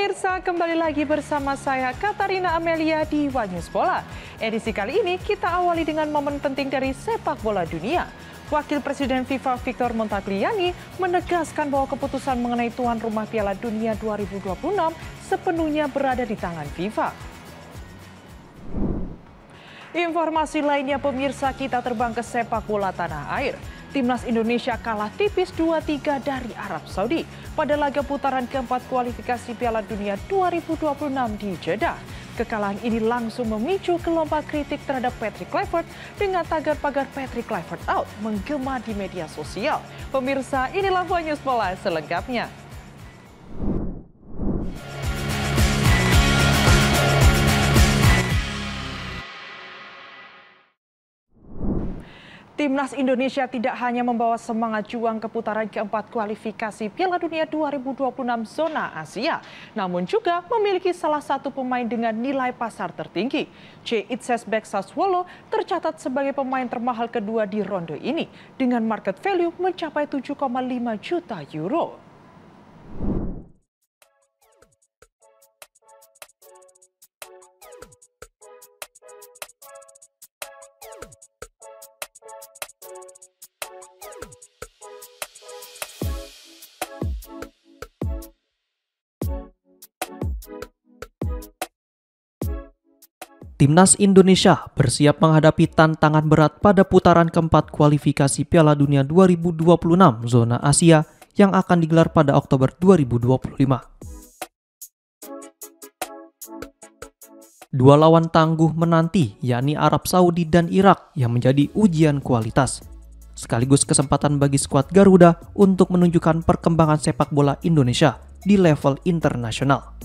Pemirsa, kembali lagi bersama saya Katarina Amelia di One News Bola. Edisi kali ini kita awali dengan momen penting dari sepak bola dunia. Wakil Presiden FIFA Victor Montagliani menegaskan bahwa keputusan mengenai tuan rumah Piala Dunia 2026 sepenuhnya berada di tangan FIFA. Informasi lainnya pemirsa, kita terbang ke sepak bola tanah air. Timnas Indonesia kalah tipis 2-3 dari Arab Saudi pada laga putaran keempat kualifikasi Piala Dunia 2026 di Jeddah. Kekalahan ini langsung memicu gelombang kritik terhadap Patrick Kluivert dengan tagar pagar Patrick Kluivert out menggema di media sosial. Pemirsa, inilah One News Bola selengkapnya. Timnas Indonesia tidak hanya membawa semangat juang ke putaran keempat kualifikasi Piala Dunia 2026 zona Asia, namun juga memiliki salah satu pemain dengan nilai pasar tertinggi. Jay Itzes bek Sassuolo tercatat sebagai pemain termahal kedua di ronde ini dengan market value mencapai 7,5 juta euro. Timnas Indonesia bersiap menghadapi tantangan berat pada putaran keempat kualifikasi Piala Dunia 2026 zona Asia yang akan digelar pada Oktober 2025. Dua lawan tangguh menanti, yakni Arab Saudi dan Irak, yang menjadi ujian kualitas. Sekaligus kesempatan bagi skuad Garuda untuk menunjukkan perkembangan sepak bola Indonesia di level internasional.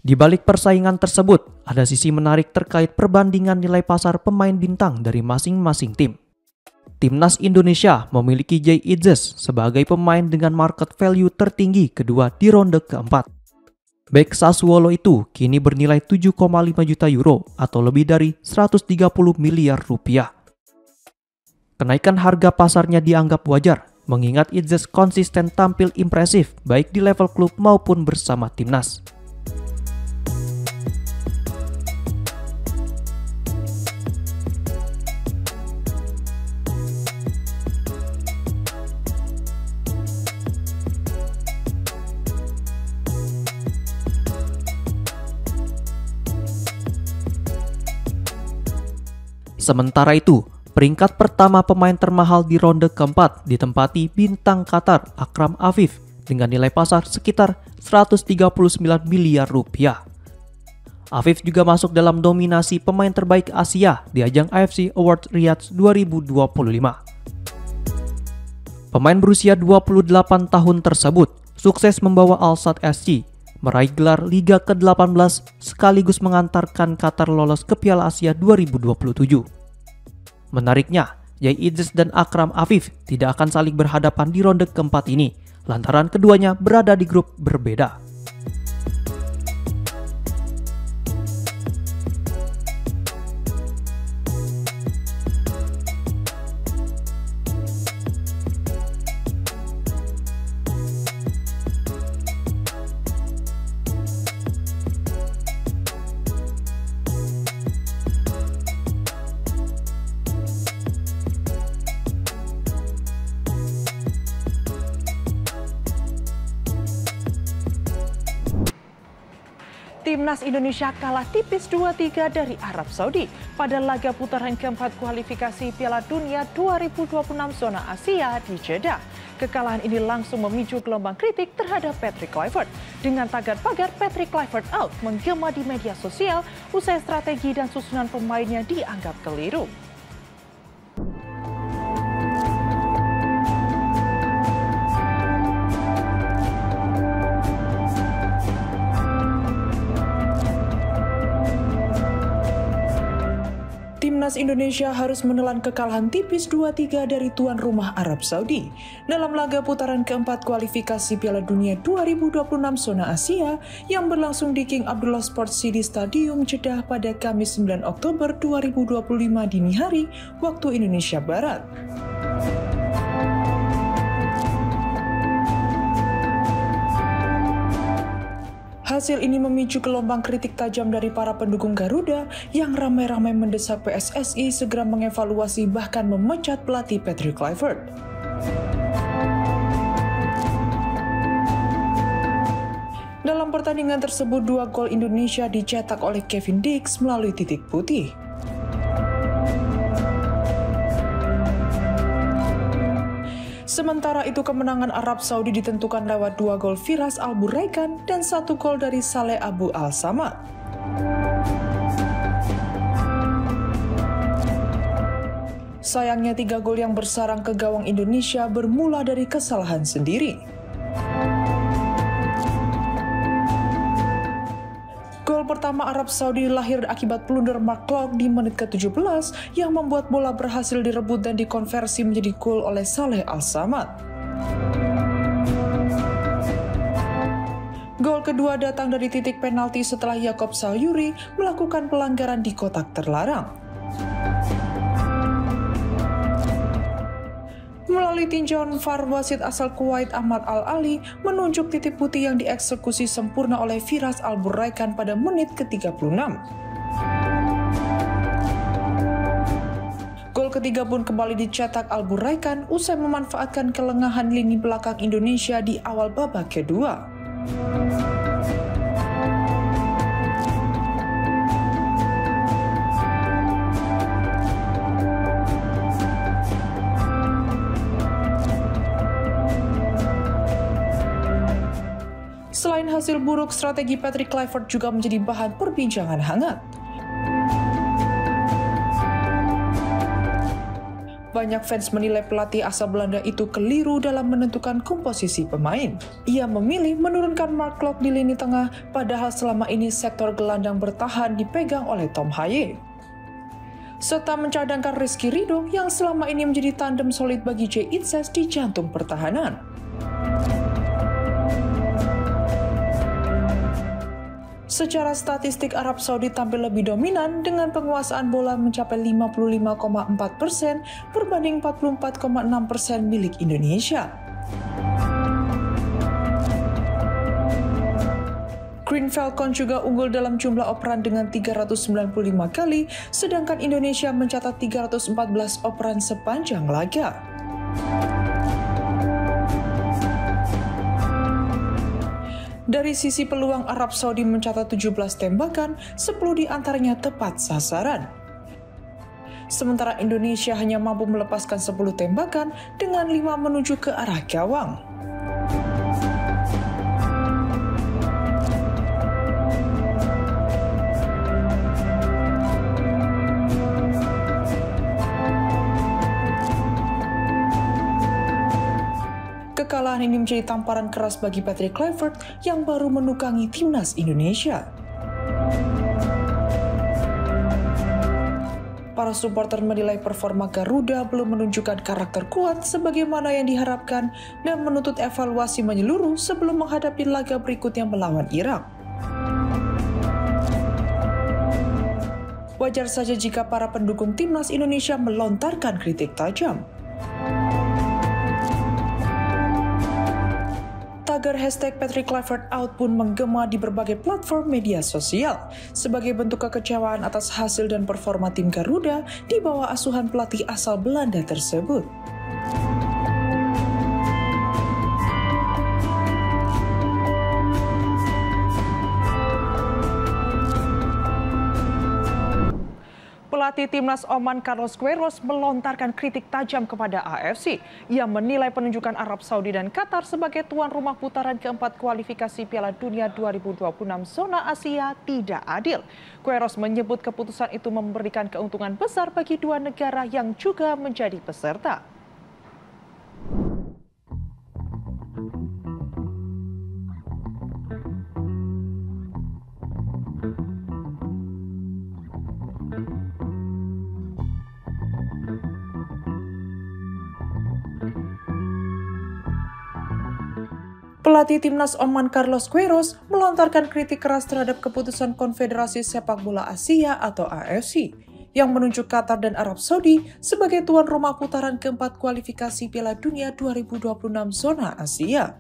Di balik persaingan tersebut, ada sisi menarik terkait perbandingan nilai pasar pemain bintang dari masing-masing tim. Timnas Indonesia memiliki Jay Itzes sebagai pemain dengan market value tertinggi kedua di ronde keempat. Bek Sassuolo itu kini bernilai 7,5 juta euro atau lebih dari 130 miliar rupiah. Kenaikan harga pasarnya dianggap wajar, mengingat Itzes konsisten tampil impresif baik di level klub maupun bersama timnas. Sementara itu, peringkat pertama pemain termahal di ronde keempat ditempati bintang Qatar Akram Afif dengan nilai pasar sekitar 139 miliar rupiah. Afif juga masuk dalam dominasi pemain terbaik Asia di ajang AFC Awards Riyadh 2025. Pemain berusia 28 tahun tersebut sukses membawa Al Sadd SC meraih gelar Liga ke-18 sekaligus mengantarkan Qatar lolos ke Piala Asia 2027. Menariknya, Jay Itzes dan Akram Afif tidak akan saling berhadapan di ronde keempat ini, lantaran keduanya berada di grup berbeda. Timnas Indonesia kalah tipis 2-3 dari Arab Saudi pada laga putaran keempat kualifikasi Piala Dunia 2026 zona Asia di Jeddah. Kekalahan ini langsung memicu gelombang kritik terhadap Patrick Kluivert dengan tagar pagar Patrick Kluivert out menggema di media sosial usai strategi dan susunan pemainnya dianggap keliru. Timnas Indonesia harus menelan kekalahan tipis 2-3 dari tuan rumah Arab Saudi dalam laga putaran keempat kualifikasi Piala Dunia 2026 zona Asia yang berlangsung di King Abdullah Sports City Stadium Jeddah pada Kamis 9 Oktober 2025 dini hari waktu Indonesia Barat. Hasil ini memicu gelombang kritik tajam dari para pendukung Garuda yang ramai-ramai mendesak PSSI segera mengevaluasi bahkan memecat pelatih Patrick Kluivert. Dalam pertandingan tersebut, 2 gol Indonesia dicetak oleh Kevin Dix melalui titik putih. Sementara itu kemenangan Arab Saudi ditentukan lewat 2 gol Firas Al Buraikan dan 1 gol dari Saleh Abu Al Samad. Sayangnya 3 gol yang bersarang ke gawang Indonesia bermula dari kesalahan sendiri. Gol pertama Arab Saudi lahir akibat blunder Mark Klok di menit ke-17 yang membuat bola berhasil direbut dan dikonversi menjadi gol oleh Saleh Al Samad. Gol kedua datang dari titik penalti setelah Yakob Salyuri melakukan pelanggaran di kotak terlarang. Melalui tinjauan VAR, wasit asal Kuwait Ahmad Al-Ali menunjuk titik putih yang dieksekusi sempurna oleh Firas Al Buraikan pada menit ke-36. Gol ketiga pun kembali dicetak Al Buraikan usai memanfaatkan kelengahan lini belakang Indonesia di awal babak kedua. Selain hasil buruk, strategi Patrick Kluivert juga menjadi bahan perbincangan hangat. Banyak fans menilai pelatih asal Belanda itu keliru dalam menentukan komposisi pemain. Ia memilih menurunkan Mark Klok di lini tengah, padahal selama ini sektor gelandang bertahan dipegang oleh Tom Haye. Serta mencadangkan Rizky Ridho yang selama ini menjadi tandem solid bagi Jay Itzes di jantung pertahanan. Secara statistik, Arab Saudi tampil lebih dominan dengan penguasaan bola mencapai 55,4% berbanding 44,6% milik Indonesia. Green Falcon juga unggul dalam jumlah operan dengan 395 kali, sedangkan Indonesia mencatat 314 operan sepanjang laga. Dari sisi peluang, Arab Saudi mencatat 17 tembakan, 10 diantaranya tepat sasaran. Sementara Indonesia hanya mampu melepaskan 10 tembakan dengan 5 menuju ke arah gawang. Kekalahan ini menjadi tamparan keras bagi Patrick Kluivert yang baru menukangi timnas Indonesia. Para supporter menilai performa Garuda belum menunjukkan karakter kuat sebagaimana yang diharapkan dan menuntut evaluasi menyeluruh sebelum menghadapi laga berikutnya melawan Irak. Wajar saja jika para pendukung timnas Indonesia melontarkan kritik tajam. Tagar hashtag Patrick Kluivert out pun menggema di berbagai platform media sosial sebagai bentuk kekecewaan atas hasil dan performa tim Garuda di bawah asuhan pelatih asal Belanda tersebut. Pelatih timnas Oman Carlos Queiroz melontarkan kritik tajam kepada AFC. Ia menilai penunjukan Arab Saudi dan Qatar sebagai tuan rumah putaran keempat kualifikasi Piala Dunia 2026 zona Asia tidak adil. Queiroz menyebut keputusan itu memberikan keuntungan besar bagi dua negara yang juga menjadi peserta. Pelatih timnas Oman Carlos Queiroz melontarkan kritik keras terhadap keputusan Konfederasi Sepak Bola Asia atau AFC yang menunjuk Qatar dan Arab Saudi sebagai tuan rumah putaran keempat kualifikasi Piala Dunia 2026 zona Asia.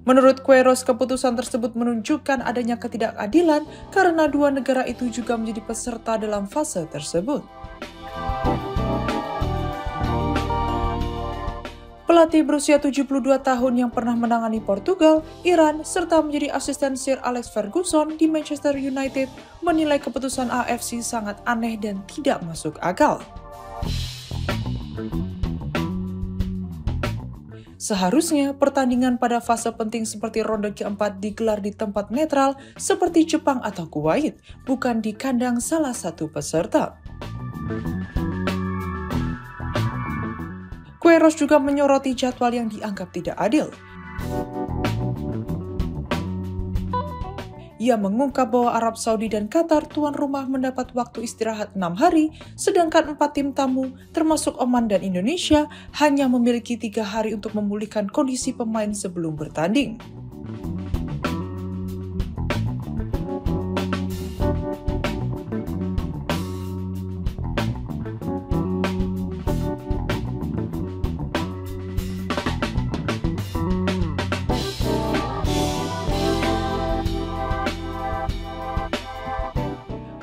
Menurut Queiroz, keputusan tersebut menunjukkan adanya ketidakadilan karena dua negara itu juga menjadi peserta dalam fase tersebut. Pelatih berusia 72 tahun yang pernah menangani Portugal, Iran, serta menjadi asisten Sir Alex Ferguson di Manchester United menilai keputusan AFC sangat aneh dan tidak masuk akal. Seharusnya pertandingan pada fase penting seperti ronde keempat digelar di tempat netral seperti Jepang atau Kuwait, bukan di kandang salah satu peserta. Queiroz juga menyoroti jadwal yang dianggap tidak adil. Ia mengungkap bahwa Arab Saudi dan Qatar tuan rumah mendapat waktu istirahat 6 hari, sedangkan 4 tim tamu, termasuk Oman dan Indonesia, hanya memiliki 3 hari untuk memulihkan kondisi pemain sebelum bertanding.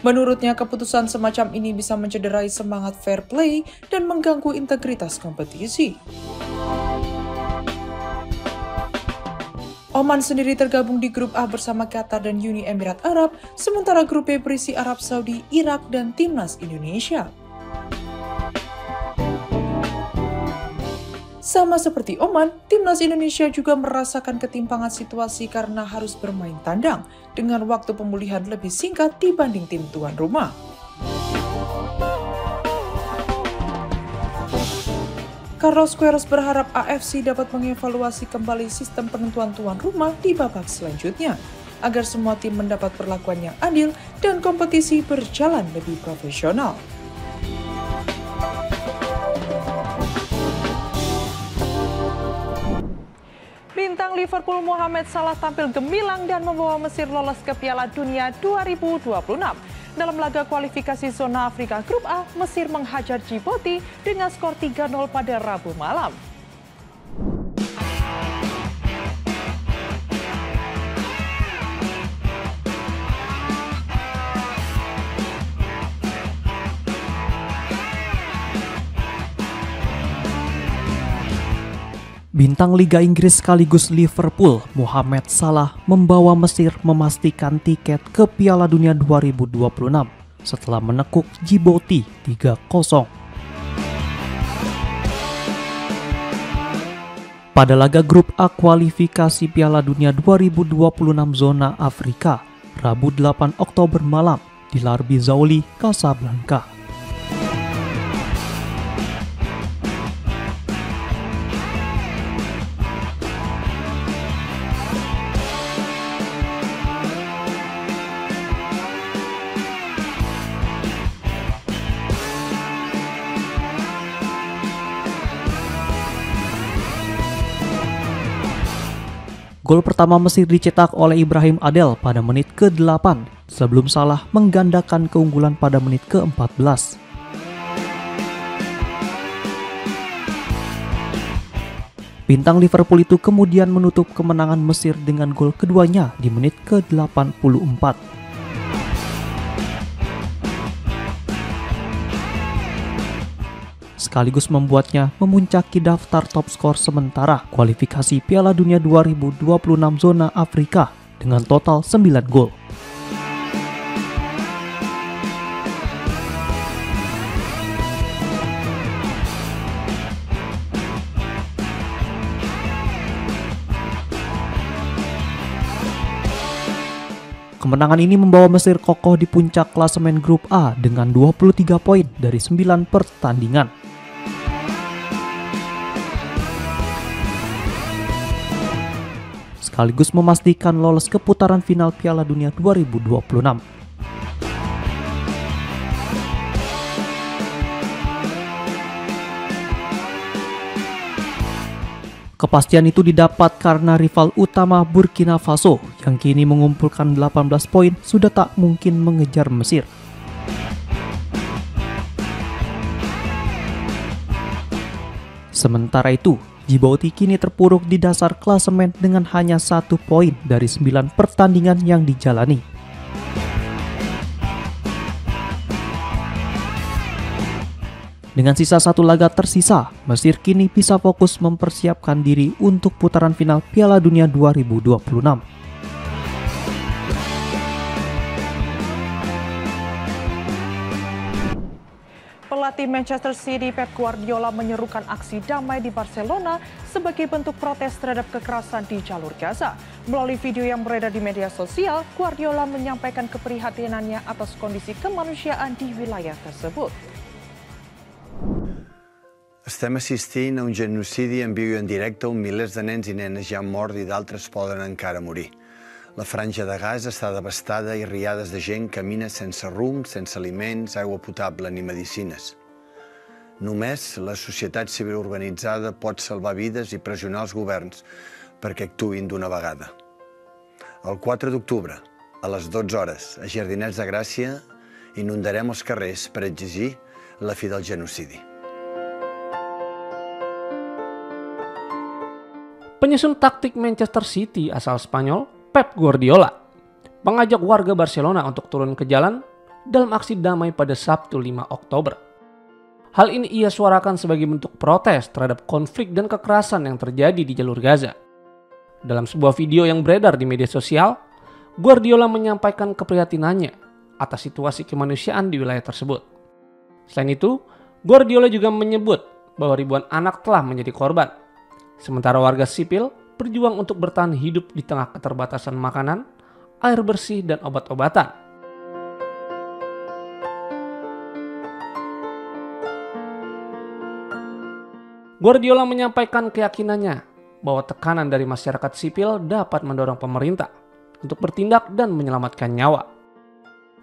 Menurutnya, keputusan semacam ini bisa mencederai semangat fair play dan mengganggu integritas kompetisi. Oman sendiri tergabung di grup A bersama Qatar dan Uni Emirat Arab, sementara grup B berisi Arab Saudi, Irak, dan timnas Indonesia. Sama seperti Oman, timnas Indonesia juga merasakan ketimpangan situasi karena harus bermain tandang dengan waktu pemulihan lebih singkat dibanding tim tuan rumah. Carlos Queiroz berharap AFC dapat mengevaluasi kembali sistem penentuan tuan rumah di babak selanjutnya, agar semua tim mendapat perlakuan yang adil dan kompetisi berjalan lebih profesional. Bintang Liverpool Mohamed Salah tampil gemilang dan membawa Mesir lolos ke Piala Dunia 2026. Dalam laga kualifikasi zona Afrika Grup A, Mesir menghajar Djibouti dengan skor 3-0 pada Rabu malam. Bintang Liga Inggris sekaligus Liverpool, Mohamed Salah membawa Mesir memastikan tiket ke Piala Dunia 2026 setelah menekuk Djibouti 3-0. Pada laga grup A kualifikasi Piala Dunia 2026 zona Afrika, Rabu 8 Oktober malam di Larbi Zauli, Casablanca. Gol pertama Mesir dicetak oleh Ibrahim Adel pada menit ke-8 sebelum Salah menggandakan keunggulan pada menit ke-14. Bintang Liverpool itu kemudian menutup kemenangan Mesir dengan gol keduanya di menit ke-84. Sekaligus membuatnya memuncaki daftar top skor sementara kualifikasi Piala Dunia 2026 zona Afrika dengan total 9 gol. Kemenangan ini membawa Mesir kokoh di puncak klasemen grup A dengan 23 poin dari 9 pertandingan. Sekaligus memastikan lolos ke putaran final Piala Dunia 2026. Kepastian itu didapat karena rival utama Burkina Faso yang kini mengumpulkan 18 poin sudah tak mungkin mengejar Mesir. Sementara itu, Djibouti kini terpuruk di dasar klasemen dengan hanya 1 poin dari 9 pertandingan yang dijalani. Dengan sisa 1 laga tersisa, Mesir kini bisa fokus mempersiapkan diri untuk putaran final Piala Dunia 2026. Pelatih Manchester City Pep Guardiola menyerukan aksi damai di Barcelona sebagai bentuk protes terhadap kekerasan di jalur Gaza. Melalui video yang beredar di media sosial, Guardiola menyampaikan keprihatinannya atas kondisi kemanusiaan di wilayah tersebut. Estem assistint a un genocidi en viu i en directe on milers de nens i nenes ja han mort i d'altres poden encara morir. La franja de Gaza està devastada i riades de gent camina sense rumb, sense aliments, aigua potable ni medicines. Només la societat civil organitzada pot salvar vides i pressionar els governs perquè actuïn d'una vegada. El 4 d'octubre, a les 12 hores, a Jardinets de Gràcia, inundarem els carrers per exigir la fi del genocidi. Penyusun taktik Manchester City asal Spanyol, Pep Guardiola, mengajak warga Barcelona untuk turun ke jalan dalam aksi damai pada Sabtu 5 Oktober. Hal ini ia suarakan sebagai bentuk protes terhadap konflik dan kekerasan yang terjadi di jalur Gaza. Dalam sebuah video yang beredar di media sosial, Guardiola menyampaikan keprihatinannya atas situasi kemanusiaan di wilayah tersebut. Selain itu, Guardiola juga menyebut bahwa ribuan anak telah menjadi korban. Sementara warga sipil berjuang untuk bertahan hidup di tengah keterbatasan makanan, air bersih, dan obat-obatan. Guardiola menyampaikan keyakinannya bahwa tekanan dari masyarakat sipil dapat mendorong pemerintah untuk bertindak dan menyelamatkan nyawa.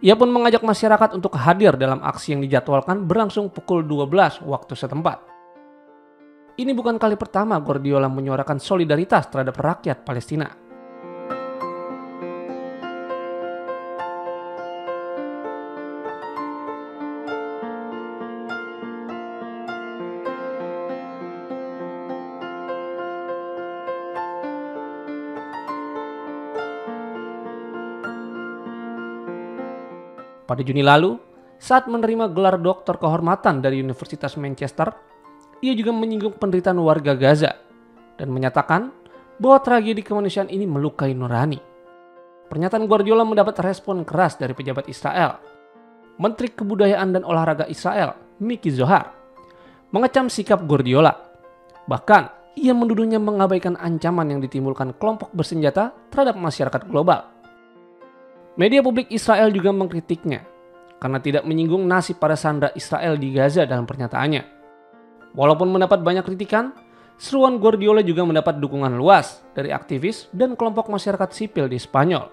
Ia pun mengajak masyarakat untuk hadir dalam aksi yang dijadwalkan berlangsung pukul 12 waktu setempat. Ini bukan kali pertama Guardiola menyuarakan solidaritas terhadap rakyat Palestina. Pada Juni lalu, saat menerima gelar doktor kehormatan dari Universitas Manchester, ia juga menyinggung penderitaan warga Gaza dan menyatakan bahwa tragedi kemanusiaan ini melukai nurani. Pernyataan Guardiola mendapat respon keras dari pejabat Israel. Menteri Kebudayaan dan Olahraga Israel, Miki Zohar, mengecam sikap Guardiola. Bahkan, ia menuduhnya mengabaikan ancaman yang ditimbulkan kelompok bersenjata terhadap masyarakat global. Media publik Israel juga mengkritiknya karena tidak menyinggung nasib para sandera Israel di Gaza dalam pernyataannya. Walaupun mendapat banyak kritikan, seruan Guardiola juga mendapat dukungan luas dari aktivis dan kelompok masyarakat sipil di Spanyol.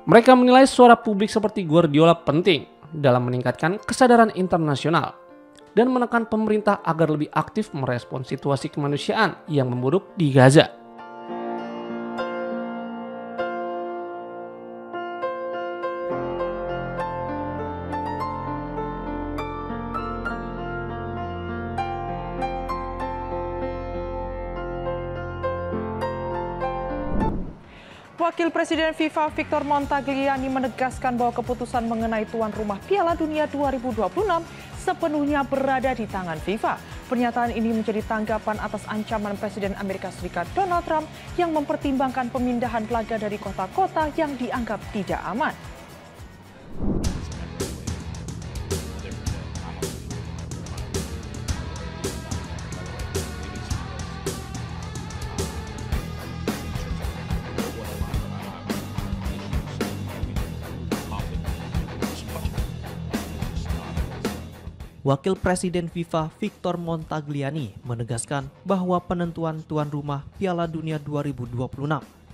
Mereka menilai suara publik seperti Guardiola penting dalam meningkatkan kesadaran internasional dan menekan pemerintah agar lebih aktif merespon situasi kemanusiaan yang memburuk di Gaza. Wakil Presiden FIFA Victor Montagliani menegaskan bahwa keputusan mengenai tuan rumah Piala Dunia 2026 sepenuhnya berada di tangan FIFA. Pernyataan ini menjadi tanggapan atas ancaman Presiden Amerika Serikat Donald Trump yang mempertimbangkan pemindahan laga dari kota-kota yang dianggap tidak aman. Wakil Presiden FIFA Victor Montagliani menegaskan bahwa penentuan tuan rumah Piala Dunia 2026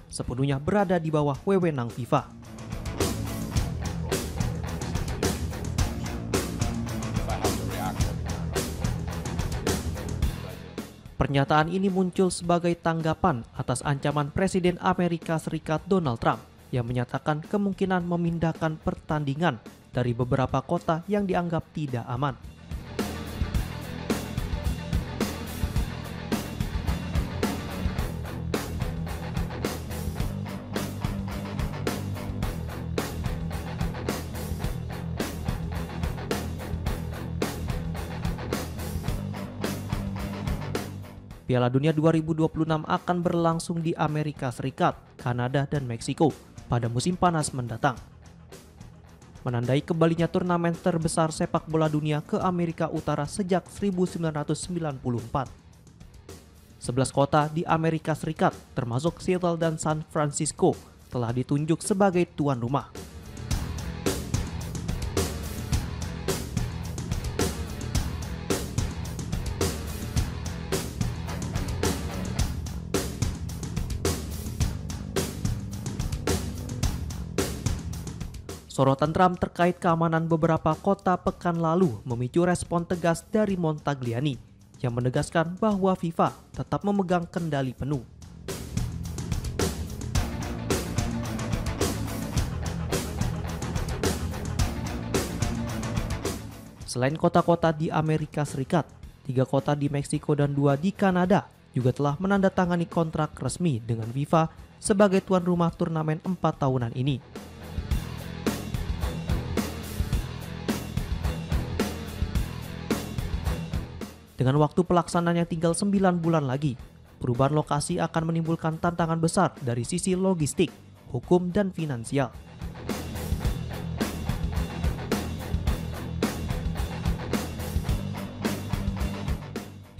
sepenuhnya berada di bawah wewenang FIFA. Pernyataan ini muncul sebagai tanggapan atas ancaman Presiden Amerika Serikat Donald Trump yang menyatakan kemungkinan memindahkan pertandingan dari beberapa kota yang dianggap tidak aman. Piala Dunia 2026 akan berlangsung di Amerika Serikat, Kanada, dan Meksiko pada musim panas mendatang. Menandai kembalinya turnamen terbesar sepak bola dunia ke Amerika Utara sejak 1994. 11 kota di Amerika Serikat, termasuk Seattle dan San Francisco, telah ditunjuk sebagai tuan rumah. Sorotan Trump terkait keamanan beberapa kota pekan lalu memicu respon tegas dari Montagliani yang menegaskan bahwa FIFA tetap memegang kendali penuh. Selain kota-kota di Amerika Serikat, 3 kota di Meksiko dan 2 di Kanada juga telah menandatangani kontrak resmi dengan FIFA sebagai tuan rumah turnamen 4 tahunan ini. Dengan waktu pelaksananya tinggal 9 bulan lagi, perubahan lokasi akan menimbulkan tantangan besar dari sisi logistik, hukum, dan finansial.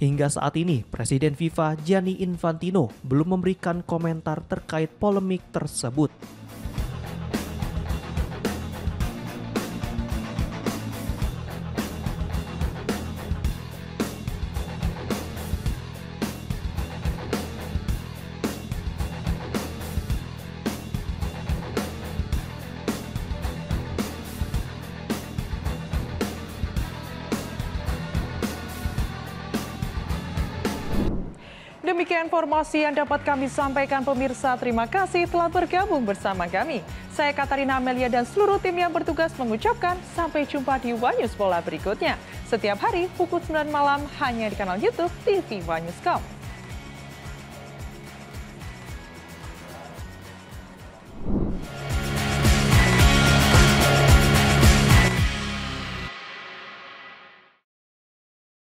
Hingga saat ini, Presiden FIFA Gianni Infantino belum memberikan komentar terkait polemik tersebut. Demikian informasi yang dapat kami sampaikan pemirsa. Terima kasih telah bergabung bersama kami. Saya Katarina Amelia dan seluruh tim yang bertugas mengucapkan sampai jumpa di One News Bola berikutnya. Setiap hari pukul 9 malam hanya di kanal YouTube TV One News.com.